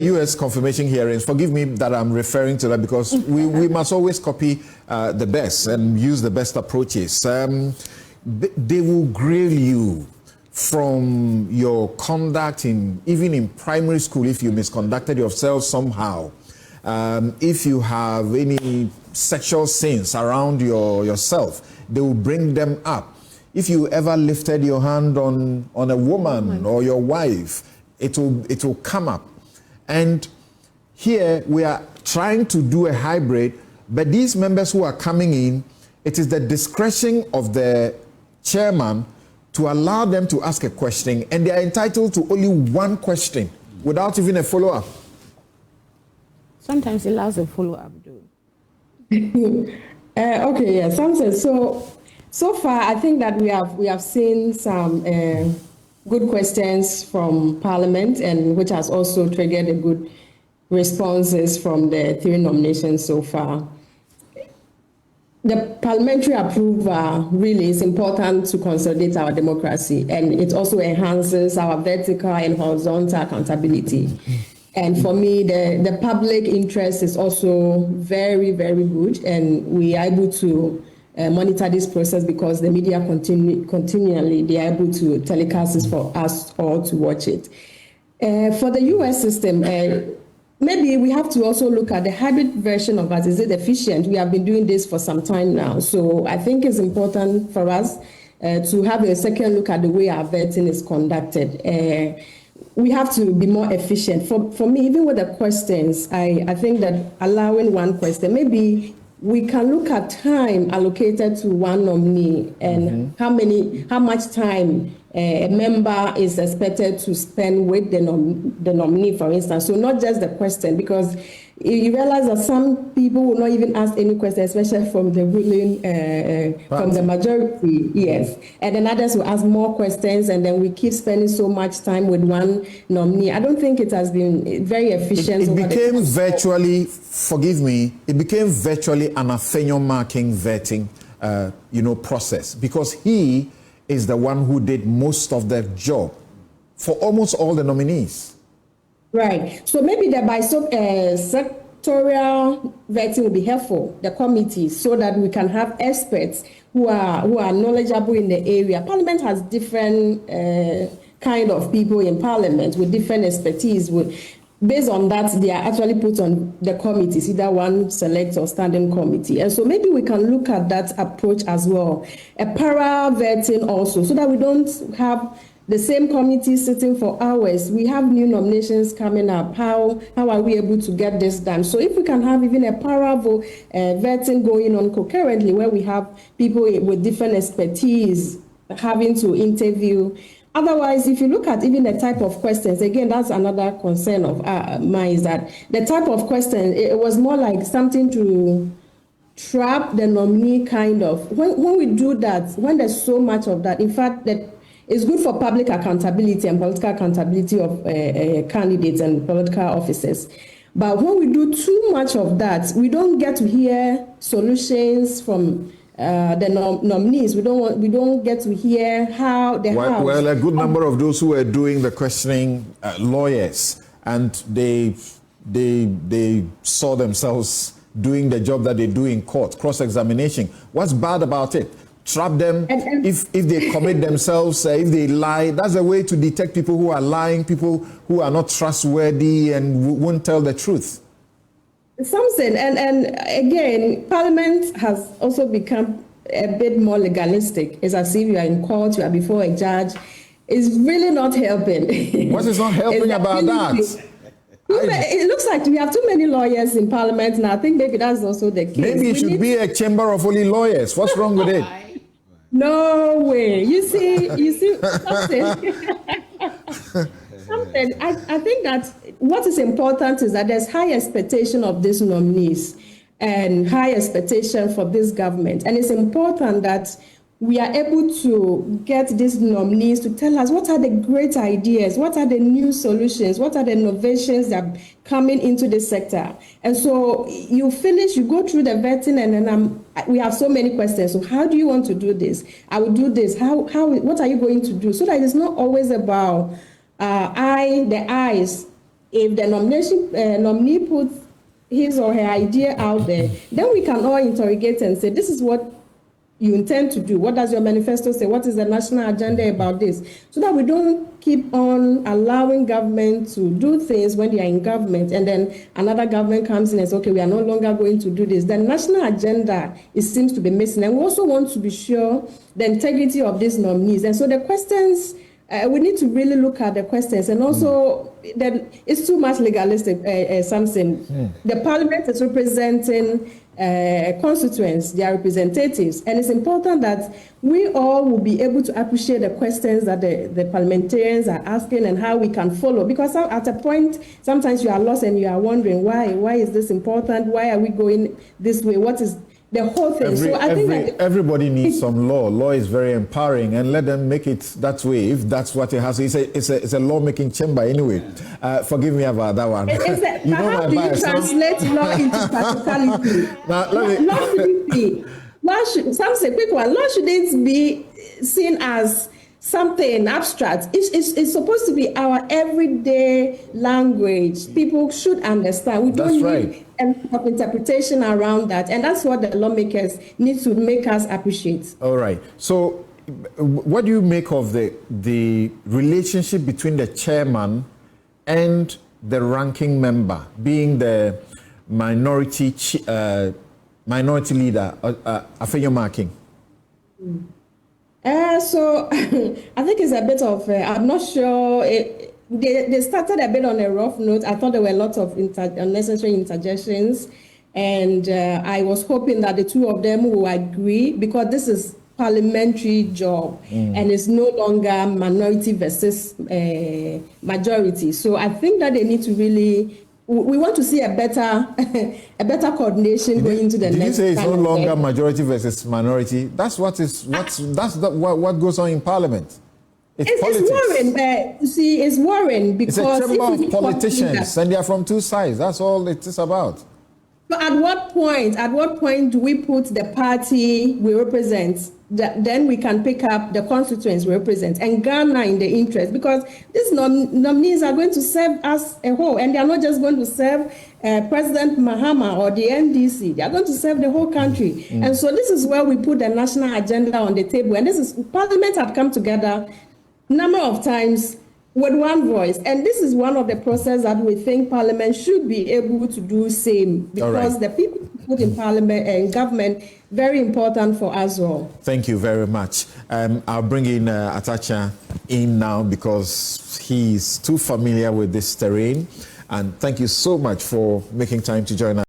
U.S. confirmation hearings, forgive me that I'm referring to that because we must always copy the best and use the best approaches. They will grill you from your conduct even in primary school if you misconducted yourself somehow. If you have any sexual sins around yourself, they will bring them up. If you ever lifted your hand on a woman or your wife, it will come up. And here we are trying to do a hybrid, but these members who are coming in, it is the discretion of the chairman to allow them to ask a question, and they are entitled to only one question without even a follow-up. Sometimes it allows a follow-up. Okay, yeah, sometimes. So far, I think that we have seen some good questions from Parliament, and which has also triggered a good responses from the 3 nominations so far. The parliamentary approval really is important to consolidate our democracy, and it also enhances our vertical and horizontal accountability. And for me, the public interest is also very, very good, and we are able to monitor this process because the media continually, they are able to telecast this for us all to watch it. For the US system, maybe we have to also look at the hybrid version of us. Is it efficient? We have been doing this for some time now. So I think it's important for us to have a second look at the way our vetting is conducted. We have to be more efficient. For me, even with the questions, I think that allowing one question, maybe we can look at time allocated to one nominee and how much time a member is expected to spend with the nominee, for instance. So not just the question, because you realize that some people will not even ask any question, especially from the ruling, from the majority, yes. And then others will ask more questions, and then we keep spending so much time with one nominee. I don't think it has been very efficient. It became virtually, forgive me, it became virtually an Athenian marking vetting, process, because he is the one who did most of the job for almost all the nominees. Right. So maybe the sectorial vetting will be helpful, the committees, so that we can have experts who are knowledgeable in the area. Parliament has different kind of people in Parliament with different expertise. Based on that, they are actually put on the committees, either one select or standing committee. And so maybe we can look at that approach as well. A para vetting also, so that we don't have the same committee sitting for hours. We have new nominations coming up. How are we able to get this done? So if we can have even a para vetting going on concurrently, where we have people with different expertise having to interview. Otherwise, if you look at even the type of questions, again, that's another concern of mine, is that the type of question, it was more like something to trap the nominee, kind of. When we do that, when there's so much of that, in fact, that it's good for public accountability and political accountability of candidates and political officers. But when we do too much of that, we don't get to hear solutions from the nominees. We don't get to hear how the House. Well, a good number of those who were doing the questioning, lawyers, and they saw themselves doing the job that they do in court, cross-examination. What's bad about it? Trap them. If they commit themselves, if they lie. That's a way to detect people who are lying, people who are not trustworthy and won't tell the truth. Something, and again, Parliament has also become a bit more legalistic. It's as if you are in court, you are before a judge. It's really not helping. What is not helping about that? It looks like we have too many lawyers in Parliament, and I think maybe that's also the case. Maybe it should be a chamber of only lawyers. What's wrong with it? No way. You see something. Something. I think that what is important is that there's high expectation of these nominees and high expectation for this government. And it's important that we are able to get these nominees to tell us what are the great ideas, what are the new solutions, what are the innovations that are coming into the sector. And so you go through the vetting, and then we have so many questions. So how do you want to do this? I will do this. What are you going to do? So that it's not always about the eyes if the nominee puts his or her idea out there, then we can all interrogate and say, this is what you intend to do. What does your manifesto say? What is the national agenda about this? So that we don't keep on allowing government to do things when they are in government, and then another government comes in and says, okay, we are no longer going to do this. The national agenda, it seems to be missing. And we also want to be sure the integrity of these nominees. And so the questions, we need to really look at the questions. And also, it's too much legalistic, something. The parliament is representing constituents, their representatives, and it's important that we all will be able to appreciate the questions that the parliamentarians are asking and how we can follow, because at a point sometimes you are lost and you are wondering why is this important, why are we going this way, what is the whole thing. I think that everybody needs some law is very empowering, and let them make it that way if that's what it has. It's a lawmaking chamber anyway. Forgive me about that one. How do you translate law into practicality? Law shouldn't be seen as something abstract. It's supposed to be our everyday language. People should understand. We don't need of interpretation around that, and that's what the lawmakers need to make us appreciate. All right. So, what do you make of the relationship between the chairman and the ranking member, being the minority leader, Afenyo Marking? So I think it's a bit of I'm not sure. They started a bit on a rough note. I thought there were lots of unnecessary interjections, and I was hoping that the two of them will agree, because this is parliamentary job and it's no longer minority versus majority. So I think that they need to really. We want to see a better coordination going into the next. Did you say it's no longer majority versus minority? That's what goes on in Parliament. It's worrying. You see, it's worrying because it's a chamber of politicians, and they are from two sides. That's all it is about. But at what point do we put the party we represent? Then we can pick up the constituents we represent and Ghana in the interest, because these nominees are going to serve as a whole, and they are not just going to serve President Mahama or the NDC. They are going to serve the whole country. And so this is where we put the national agenda on the table. And Parliament have come together number of times with one voice, and this is one of the processes that we think Parliament should be able to do same, because the people put in Parliament and government very important for us all. Thank you very much. I'll bring in Atacha in now, because he's too familiar with this terrain, and thank you so much for making time to join us.